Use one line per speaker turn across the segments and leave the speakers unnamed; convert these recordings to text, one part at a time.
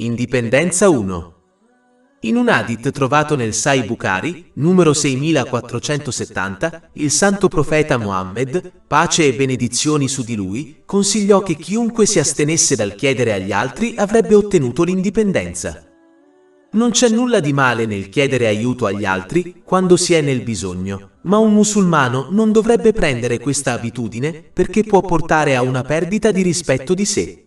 Indipendenza 1. In un hadith trovato nel Sahih Bukhari, numero 6470, il santo profeta Muhammad, pace e benedizioni su di lui, consigliò che chiunque si astenesse dal chiedere agli altri avrebbe ottenuto l'indipendenza. Non c'è nulla di male nel chiedere aiuto agli altri quando si è nel bisogno, ma un musulmano non dovrebbe prendere questa abitudine perché può portare a una perdita di rispetto di sé.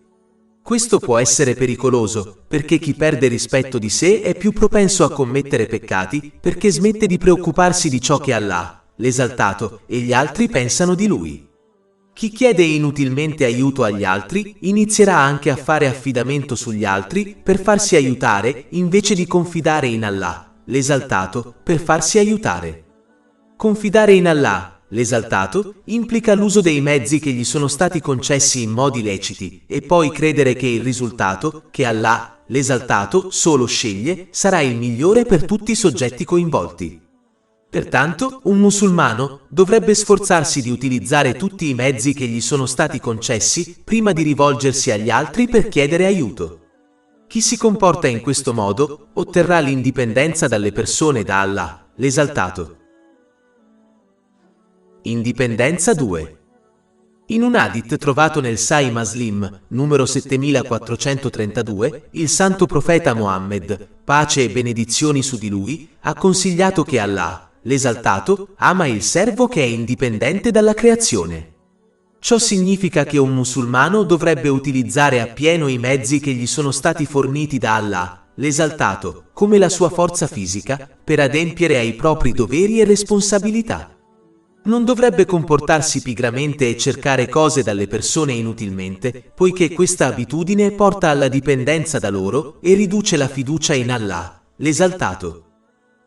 Questo può essere pericoloso, perché chi perde rispetto di sé è più propenso a commettere peccati perché smette di preoccuparsi di ciò che Allah, l'esaltato, e gli altri pensano di lui. Chi chiede inutilmente aiuto agli altri inizierà anche a fare affidamento sugli altri per farsi aiutare invece di confidare in Allah, l'esaltato, per farsi aiutare. Confidare in Allah, l'esaltato, implica l'uso dei mezzi che gli sono stati concessi in modi leciti e poi credere che il risultato, che Allah, l'esaltato, solo sceglie, sarà il migliore per tutti i soggetti coinvolti. Pertanto, un musulmano dovrebbe sforzarsi di utilizzare tutti i mezzi che gli sono stati concessi prima di rivolgersi agli altri per chiedere aiuto. Chi si comporta in questo modo otterrà l'indipendenza dalle persone da Allah, l'esaltato. Indipendenza 2. In un hadith trovato nel Sahih Muslim, numero 7432, il santo profeta Muhammad, pace e benedizioni su di lui, ha consigliato che Allah, l'esaltato, ama il servo che è indipendente dalla creazione. Ciò significa che un musulmano dovrebbe utilizzare appieno i mezzi che gli sono stati forniti da Allah, l'esaltato, come la sua forza fisica, per adempiere ai propri doveri e responsabilità. Non dovrebbe comportarsi pigramente e cercare cose dalle persone inutilmente, poiché questa abitudine porta alla dipendenza da loro e riduce la fiducia in Allah, l'esaltato.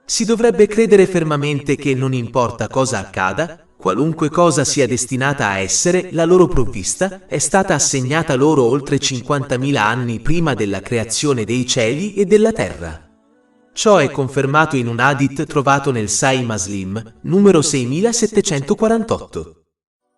Si dovrebbe credere fermamente che non importa cosa accada, qualunque cosa sia destinata a essere la loro provvista, è stata assegnata loro oltre 50.000 anni prima della creazione dei cieli e della terra. Ciò è confermato in un hadith trovato nel Sahih Muslim, numero 6748.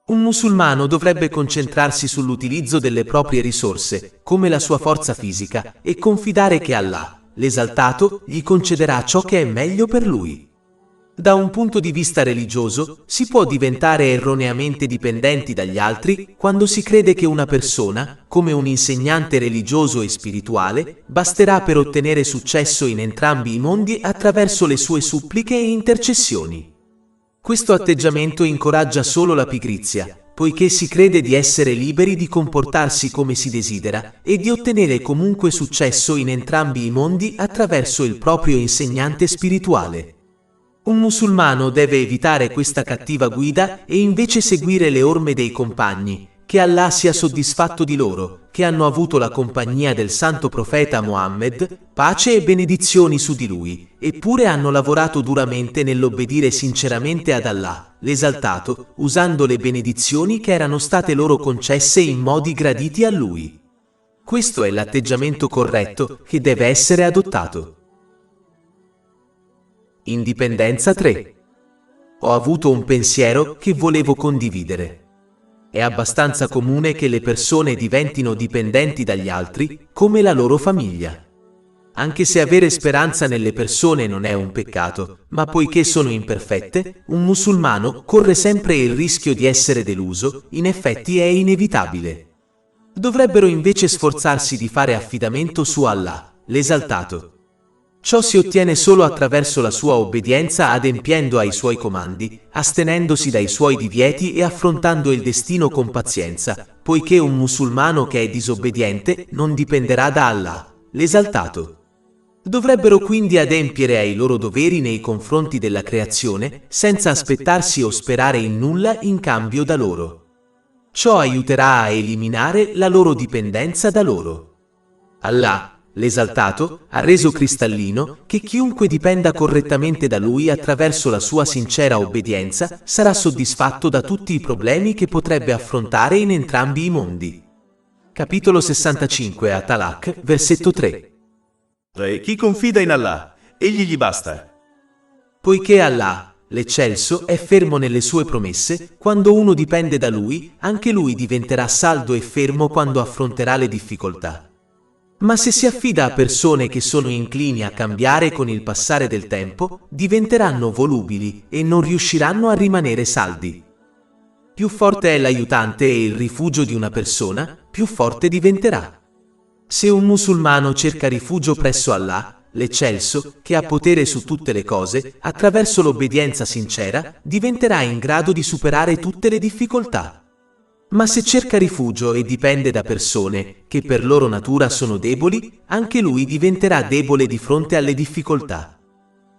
Un musulmano dovrebbe concentrarsi sull'utilizzo delle proprie risorse, come la sua forza fisica, e confidare che Allah, l'esaltato, gli concederà ciò che è meglio per lui. Da un punto di vista religioso, si può diventare erroneamente dipendenti dagli altri quando si crede che una persona, come un insegnante religioso e spirituale, basterà per ottenere successo in entrambi i mondi attraverso le sue suppliche e intercessioni. Questo atteggiamento incoraggia solo la pigrizia, poiché si crede di essere liberi di comportarsi come si desidera e di ottenere comunque successo in entrambi i mondi attraverso il proprio insegnante spirituale. Un musulmano deve evitare questa cattiva guida e invece seguire le orme dei compagni, che Allah sia soddisfatto di loro, che hanno avuto la compagnia del santo profeta Muhammad, pace e benedizioni su di lui, eppure hanno lavorato duramente nell'obbedire sinceramente ad Allah, l'esaltato, usando le benedizioni che erano state loro concesse in modi graditi a lui. Questo è l'atteggiamento corretto che deve essere adottato. Indipendenza 3. Ho avuto un pensiero che volevo condividere. È abbastanza comune che le persone diventino dipendenti dagli altri, come la loro famiglia. Anche se avere speranza nelle persone non è un peccato, ma poiché sono imperfette, un musulmano corre sempre il rischio di essere deluso, in effetti è inevitabile. Dovrebbero invece sforzarsi di fare affidamento su Allah, l'esaltato. Ciò si ottiene solo attraverso la sua obbedienza adempiendo ai suoi comandi, astenendosi dai suoi divieti e affrontando il destino con pazienza, poiché un musulmano che è disobbediente non dipenderà da Allah, l'esaltato. Dovrebbero quindi adempiere ai loro doveri nei confronti della creazione, senza aspettarsi o sperare in nulla in cambio da loro. Ciò aiuterà a eliminare la loro dipendenza da loro. Allah, l'esaltato, ha reso cristallino che chiunque dipenda correttamente da lui attraverso la sua sincera obbedienza sarà soddisfatto da tutti i problemi che potrebbe affrontare in entrambi i mondi. Capitolo 65 At-Talaq, versetto 3.
Chi confida in Allah, egli gli basta.
Poiché Allah, l'eccelso, è fermo nelle sue promesse, quando uno dipende da lui, anche lui diventerà saldo e fermo quando affronterà le difficoltà. Ma se si affida a persone che sono inclini a cambiare con il passare del tempo, diventeranno volubili e non riusciranno a rimanere saldi. Più forte è l'aiutante e il rifugio di una persona, più forte diventerà. Se un musulmano cerca rifugio presso Allah, l'Eccelso, che ha potere su tutte le cose, attraverso l'obbedienza sincera, diventerà in grado di superare tutte le difficoltà. Ma se cerca rifugio e dipende da persone che per loro natura sono deboli, anche lui diventerà debole di fronte alle difficoltà.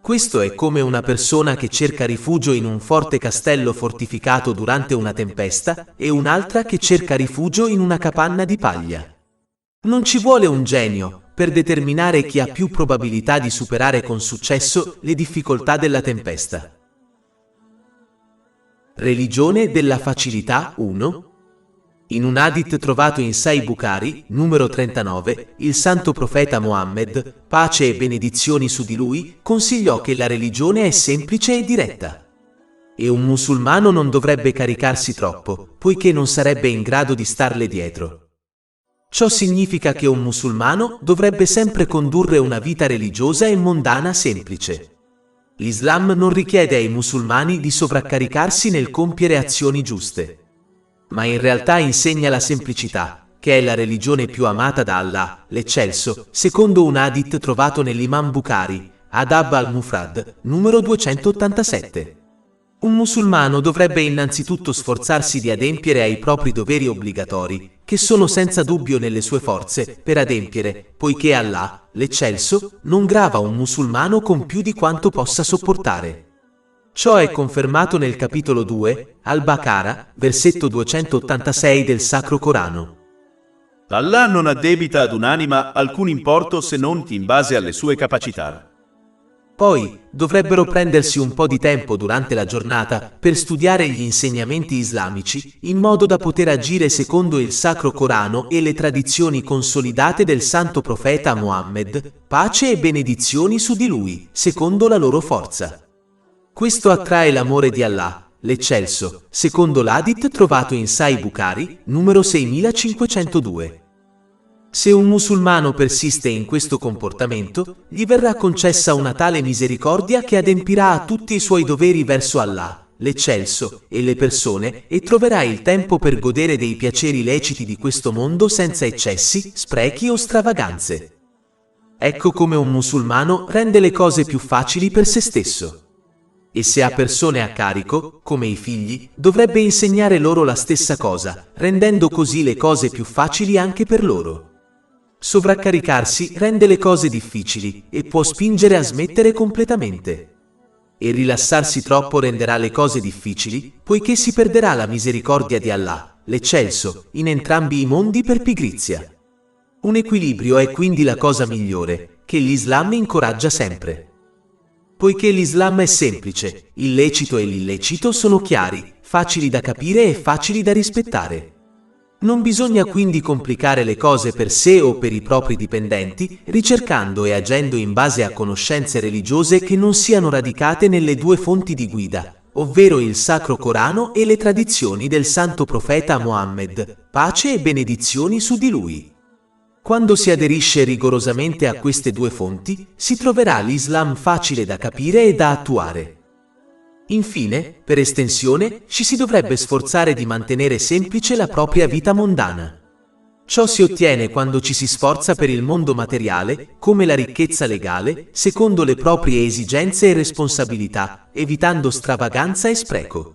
Questo è come una persona che cerca rifugio in un forte castello fortificato durante una tempesta e un'altra che cerca rifugio in una capanna di paglia. Non ci vuole un genio per determinare chi ha più probabilità di superare con successo le difficoltà della tempesta. Religione della facilità 1. In un hadith trovato in Sahih Bukhari, numero 39, il santo profeta Mohammed, pace e benedizioni su di lui, consigliò che la religione è semplice e diretta. E un musulmano non dovrebbe caricarsi troppo, poiché non sarebbe in grado di starle dietro. Ciò significa che un musulmano dovrebbe sempre condurre una vita religiosa e mondana semplice. L'Islam non richiede ai musulmani di sovraccaricarsi nel compiere azioni giuste, ma in realtà insegna la semplicità, che è la religione più amata da Allah, l'Eccelso, secondo un hadith trovato nell'Imam Bukhari, Adab al-Mufrad, numero 287. Un musulmano dovrebbe innanzitutto sforzarsi di adempiere ai propri doveri obbligatori, che sono senza dubbio nelle sue forze, per adempiere, poiché Allah, l'Eccelso, non grava un musulmano con più di quanto possa sopportare. Ciò è confermato nel capitolo 2, Al-Baqarah, versetto 286 del Sacro Corano.
Allah non addebita ad un'anima alcun importo se non in base alle sue capacità.
Poi, dovrebbero prendersi un po' di tempo durante la giornata per studiare gli insegnamenti islamici, in modo da poter agire secondo il Sacro Corano e le tradizioni consolidate del santo profeta Mohammed, pace e benedizioni su di lui, secondo la loro forza. Questo attrae l'amore di Allah, l'Eccelso, secondo l'hadith trovato in Sahih Bukhari, numero 6502. Se un musulmano persiste in questo comportamento, gli verrà concessa una tale misericordia che adempirà a tutti i suoi doveri verso Allah, l'Eccelso, e le persone, e troverà il tempo per godere dei piaceri leciti di questo mondo senza eccessi, sprechi o stravaganze. Ecco come un musulmano rende le cose più facili per se stesso. E se ha persone a carico, come i figli, dovrebbe insegnare loro la stessa cosa, rendendo così le cose più facili anche per loro. Sovraccaricarsi rende le cose difficili e può spingere a smettere completamente. E rilassarsi troppo renderà le cose difficili, poiché si perderà la misericordia di Allah, l'Eccelso, in entrambi i mondi per pigrizia. Un equilibrio è quindi la cosa migliore, che l'Islam incoraggia sempre. Poiché l'Islam è semplice, il lecito e l'illecito sono chiari, facili da capire e facili da rispettare. Non bisogna quindi complicare le cose per sé o per i propri dipendenti, ricercando e agendo in base a conoscenze religiose che non siano radicate nelle due fonti di guida, ovvero il Sacro Corano e le tradizioni del santo profeta Mohammed, pace e benedizioni su di lui. Quando si aderisce rigorosamente a queste due fonti, si troverà l'Islam facile da capire e da attuare. Infine, per estensione, ci si dovrebbe sforzare di mantenere semplice la propria vita mondana. Ciò si ottiene quando ci si sforza per il mondo materiale, come la ricchezza legale, secondo le proprie esigenze e responsabilità, evitando stravaganza e spreco.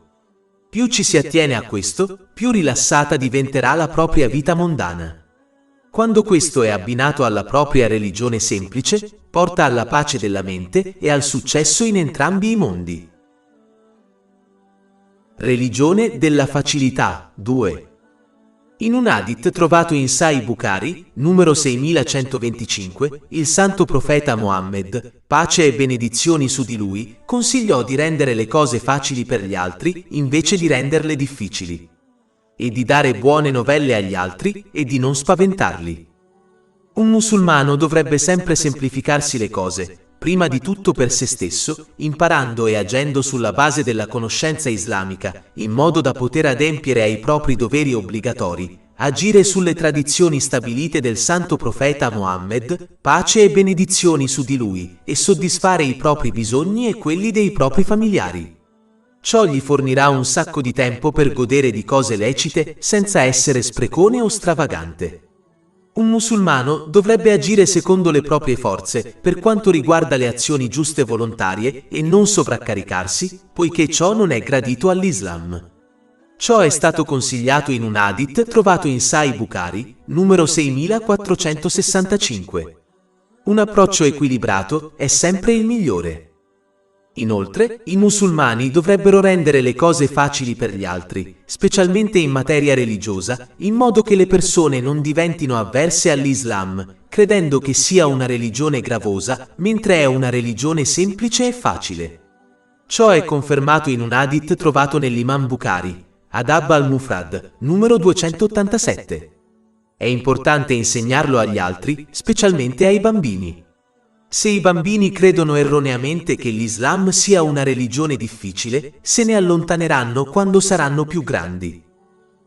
Più ci si attiene a questo, più rilassata diventerà la propria vita mondana. Quando questo è abbinato alla propria religione semplice, porta alla pace della mente e al successo in entrambi i mondi. Religione della facilità 2. In un hadith trovato in Sahih Bukhari, numero 6125, il santo profeta Mohammed, pace e benedizioni su di lui, consigliò di rendere le cose facili per gli altri invece di renderle difficili, e di dare buone novelle agli altri e di non spaventarli. Un musulmano dovrebbe sempre semplificarsi le cose, prima di tutto per se stesso, imparando e agendo sulla base della conoscenza islamica, in modo da poter adempiere ai propri doveri obbligatori, agire sulle tradizioni stabilite del santo profeta Mohammed, pace e benedizioni su di lui, e soddisfare i propri bisogni e quelli dei propri familiari. Ciò gli fornirà un sacco di tempo per godere di cose lecite senza essere sprecone o stravagante. Un musulmano dovrebbe agire secondo le proprie forze per quanto riguarda le azioni giuste volontarie e non sovraccaricarsi, poiché ciò non è gradito all'Islam. Ciò è stato consigliato in un hadith trovato in Sahih Bukhari, numero 6465. Un approccio equilibrato è sempre il migliore. Inoltre, i musulmani dovrebbero rendere le cose facili per gli altri, specialmente in materia religiosa, in modo che le persone non diventino avverse all'Islam, credendo che sia una religione gravosa, mentre è una religione semplice e facile. Ciò è confermato in un hadith trovato nell'Imam Bukhari, Adab al-Mufrad, numero 287. È importante insegnarlo agli altri, specialmente ai bambini. Se i bambini credono erroneamente che l'Islam sia una religione difficile, se ne allontaneranno quando saranno più grandi.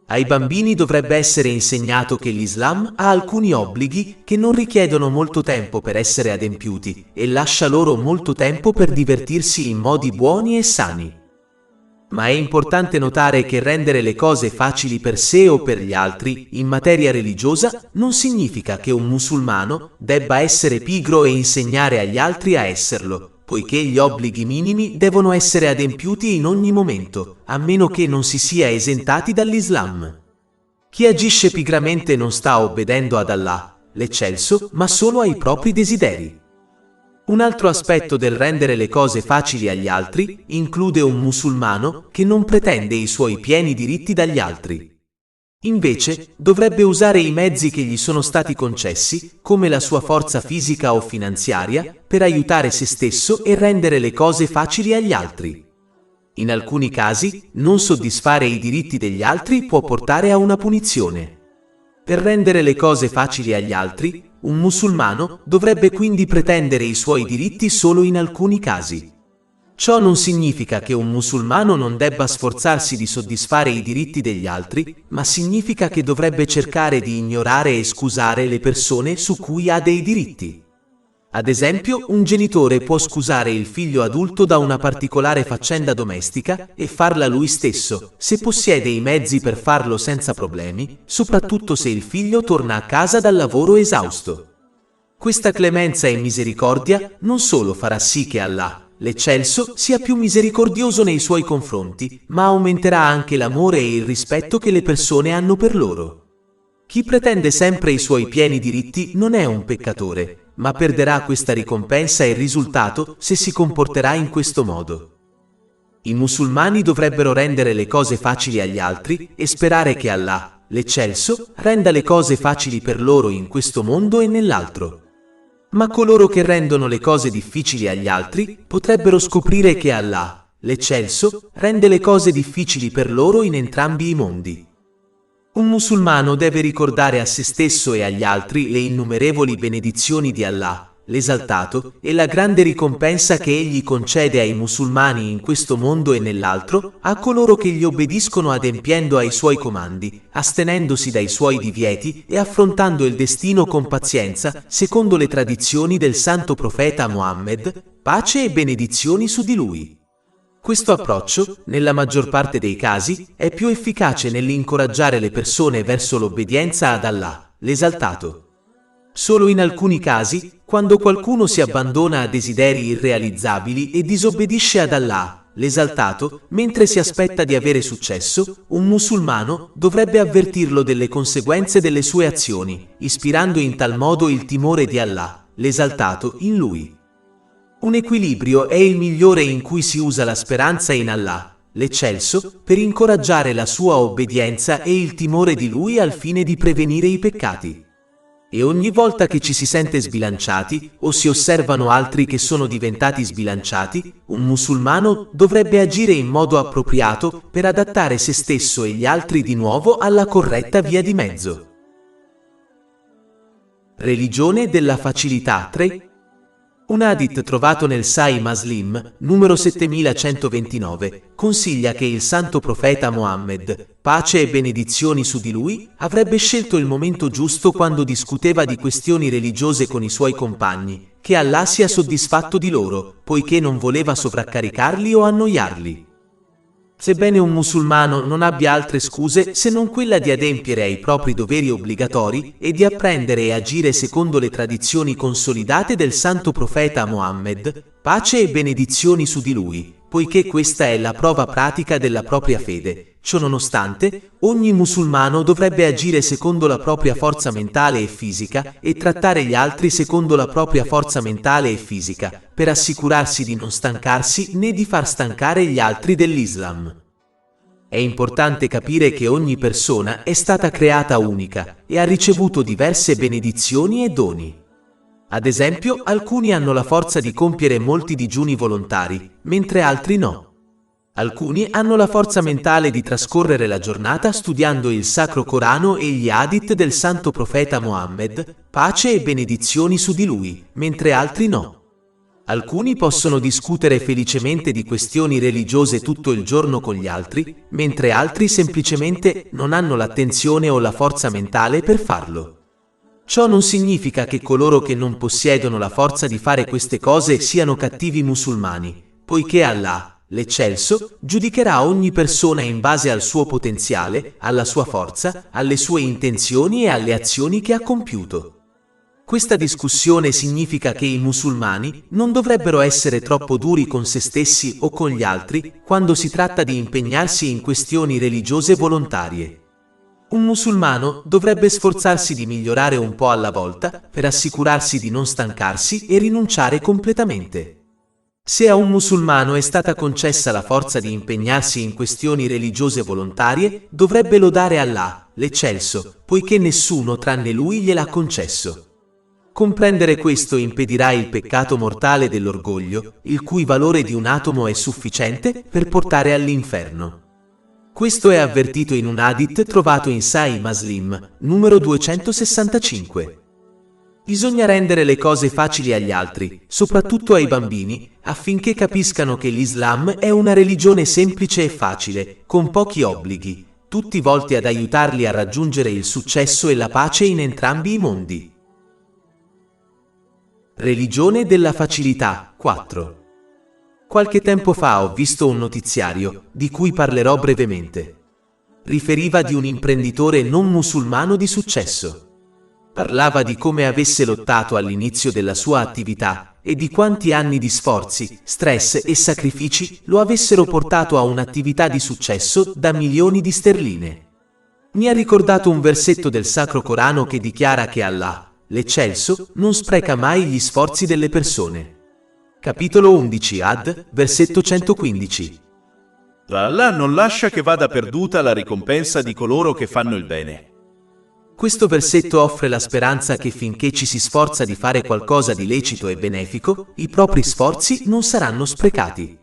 Ai bambini dovrebbe essere insegnato che l'Islam ha alcuni obblighi che non richiedono molto tempo per essere adempiuti e lascia loro molto tempo per divertirsi in modi buoni e sani. Ma è importante notare che rendere le cose facili per sé o per gli altri in materia religiosa non significa che un musulmano debba essere pigro e insegnare agli altri a esserlo, poiché gli obblighi minimi devono essere adempiuti in ogni momento, a meno che non si sia esentati dall'Islam. Chi agisce pigramente non sta obbedendo ad Allah, l'Eccelso, ma solo ai propri desideri. Un altro aspetto del rendere le cose facili agli altri include un musulmano che non pretende i suoi pieni diritti dagli altri. Invece, dovrebbe usare i mezzi che gli sono stati concessi, come la sua forza fisica o finanziaria, per aiutare se stesso e rendere le cose facili agli altri. In alcuni casi, non soddisfare i diritti degli altri può portare a una punizione. Per rendere le cose facili agli altri, un musulmano dovrebbe quindi pretendere i suoi diritti solo in alcuni casi. Ciò non significa che un musulmano non debba sforzarsi di soddisfare i diritti degli altri, ma significa che dovrebbe cercare di ignorare e scusare le persone su cui ha dei diritti. Ad esempio, un genitore può scusare il figlio adulto da una particolare faccenda domestica e farla lui stesso, se possiede i mezzi per farlo senza problemi, soprattutto se il figlio torna a casa dal lavoro esausto. Questa clemenza e misericordia non solo farà sì che Allah, l'Eccelso, sia più misericordioso nei suoi confronti, ma aumenterà anche l'amore e il rispetto che le persone hanno per loro. Chi pretende sempre i suoi pieni diritti non è un peccatore, ma perderà questa ricompensa e risultato se si comporterà in questo modo. I musulmani dovrebbero rendere le cose facili agli altri e sperare che Allah, l'Eccelso, renda le cose facili per loro in questo mondo e nell'altro. Ma coloro che rendono le cose difficili agli altri potrebbero scoprire che Allah, l'Eccelso, rende le cose difficili per loro in entrambi i mondi. Un musulmano deve ricordare a se stesso e agli altri le innumerevoli benedizioni di Allah, l'Esaltato, e la grande ricompensa che egli concede ai musulmani in questo mondo e nell'altro, a coloro che gli obbediscono adempiendo ai suoi comandi, astenendosi dai suoi divieti e affrontando il destino con pazienza, secondo le tradizioni del santo profeta Mohammed, pace e benedizioni su di lui. Questo approccio, nella maggior parte dei casi, è più efficace nell'incoraggiare le persone verso l'obbedienza ad Allah, l'Esaltato. Solo in alcuni casi, quando qualcuno si abbandona a desideri irrealizzabili e disobbedisce ad Allah, l'Esaltato, mentre si aspetta di avere successo, un musulmano dovrebbe avvertirlo delle conseguenze delle sue azioni, ispirando in tal modo il timore di Allah, l'Esaltato, in lui. Un equilibrio è il migliore in cui si usa la speranza in Allah, l'Eccelso, per incoraggiare la sua obbedienza e il timore di Lui al fine di prevenire i peccati. E ogni volta che ci si sente sbilanciati o si osservano altri che sono diventati sbilanciati, un musulmano dovrebbe agire in modo appropriato per adattare se stesso e gli altri di nuovo alla corretta via di mezzo. Religione della facilità 3. Un hadith trovato nel Sahih Muslim, numero 7129, consiglia che il santo profeta Mohammed, pace e benedizioni su di lui, avrebbe scelto il momento giusto quando discuteva di questioni religiose con i suoi compagni, che Allah sia soddisfatto di loro, poiché non voleva sovraccaricarli o annoiarli. Sebbene un musulmano non abbia altre scuse se non quella di adempiere ai propri doveri obbligatori e di apprendere e agire secondo le tradizioni consolidate del santo profeta Mohammed, pace e benedizioni su di lui, poiché questa è la prova pratica della propria fede. Ciononostante, ogni musulmano dovrebbe agire secondo la propria forza mentale e fisica e trattare gli altri secondo la propria forza mentale e fisica, per assicurarsi di non stancarsi né di far stancare gli altri dell'Islam. È importante capire che ogni persona è stata creata unica e ha ricevuto diverse benedizioni e doni. Ad esempio, alcuni hanno la forza di compiere molti digiuni volontari, mentre altri no. Alcuni hanno la forza mentale di trascorrere la giornata studiando il Sacro Corano e gli hadith del santo profeta Mohammed, pace e benedizioni su di lui, mentre altri no. Alcuni possono discutere felicemente di questioni religiose tutto il giorno con gli altri, mentre altri semplicemente non hanno l'attenzione o la forza mentale per farlo. Ciò non significa che coloro che non possiedono la forza di fare queste cose siano cattivi musulmani, poiché Allah, l'Eccelso, giudicherà ogni persona in base al suo potenziale, alla sua forza, alle sue intenzioni e alle azioni che ha compiuto. Questa discussione significa che i musulmani non dovrebbero essere troppo duri con se stessi o con gli altri quando si tratta di impegnarsi in questioni religiose volontarie. Un musulmano dovrebbe sforzarsi di migliorare un po' alla volta per assicurarsi di non stancarsi e rinunciare completamente. Se a un musulmano è stata concessa la forza di impegnarsi in questioni religiose volontarie, dovrebbe lodare Allah, l'Eccelso, poiché nessuno tranne lui gliel'ha concesso. Comprendere questo impedirà il peccato mortale dell'orgoglio, il cui valore di un atomo è sufficiente per portare all'inferno. Questo è avvertito in un hadith trovato in Sahih Muslim, numero 265. Bisogna rendere le cose facili agli altri, soprattutto ai bambini, affinché capiscano che l'Islam è una religione semplice e facile, con pochi obblighi, tutti volti ad aiutarli a raggiungere il successo e la pace in entrambi i mondi. Religione della facilità, 4. Qualche tempo fa ho visto un notiziario, di cui parlerò brevemente. Riferiva di un imprenditore non musulmano di successo. Parlava di come avesse lottato all'inizio della sua attività e di quanti anni di sforzi, stress e sacrifici lo avessero portato a un'attività di successo da milioni di sterline. Mi ha ricordato un versetto del Sacro Corano che dichiara che Allah, l'Eccelso, non spreca mai gli sforzi delle persone. Capitolo 11 Ad, versetto 115.
Allah non lascia che vada perduta la ricompensa di coloro che fanno il bene.
Questo versetto offre la speranza che finché ci si sforza di fare qualcosa di lecito e benefico, i propri sforzi non saranno sprecati.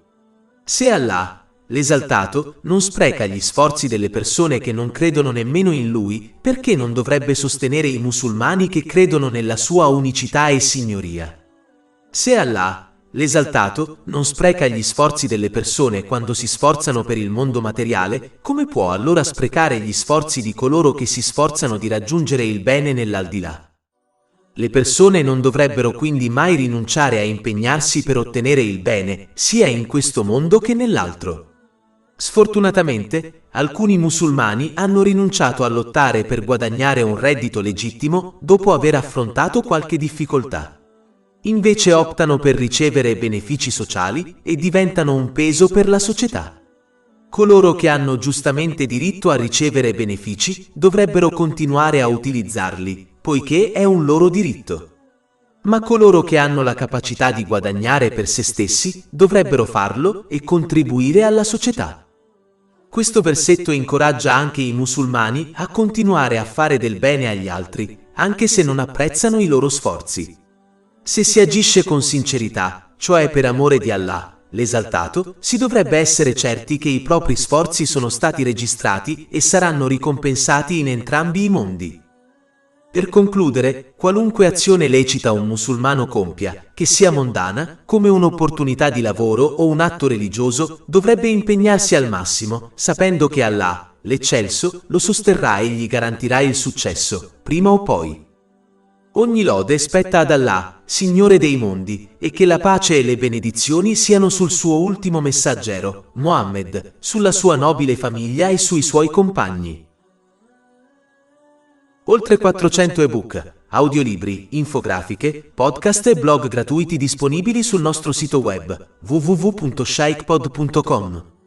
Se Allah, l'Esaltato, non spreca gli sforzi delle persone che non credono nemmeno in Lui, perché non dovrebbe sostenere i musulmani che credono nella sua unicità e signoria? Se Allah, l'Esaltato, non spreca gli sforzi delle persone quando si sforzano per il mondo materiale, come può allora sprecare gli sforzi di coloro che si sforzano di raggiungere il bene nell'aldilà? Le persone non dovrebbero quindi mai rinunciare a impegnarsi per ottenere il bene, sia in questo mondo che nell'altro. Sfortunatamente, alcuni musulmani hanno rinunciato a lottare per guadagnare un reddito legittimo dopo aver affrontato qualche difficoltà. Invece optano per ricevere benefici sociali e diventano un peso per la società. Coloro che hanno giustamente diritto a ricevere benefici dovrebbero continuare a utilizzarli, poiché è un loro diritto. Ma coloro che hanno la capacità di guadagnare per se stessi dovrebbero farlo e contribuire alla società. Questo versetto incoraggia anche i musulmani a continuare a fare del bene agli altri, anche se non apprezzano i loro sforzi. Se si agisce con sincerità, cioè per amore di Allah, l'Esaltato, si dovrebbe essere certi che i propri sforzi sono stati registrati e saranno ricompensati in entrambi i mondi. Per concludere, qualunque azione lecita un musulmano compia, che sia mondana, come un'opportunità di lavoro o un atto religioso, dovrebbe impegnarsi al massimo, sapendo che Allah, l'Eccelso, lo sosterrà e gli garantirà il successo, prima o poi. Ogni lode spetta ad Allah, Signore dei mondi, e che la pace e le benedizioni siano sul suo ultimo messaggero, Muhammad, sulla sua nobile famiglia e sui suoi compagni. Oltre 400 ebook, audiolibri, infografiche, podcast e blog gratuiti disponibili sul nostro sito web www.shaykhpod.com.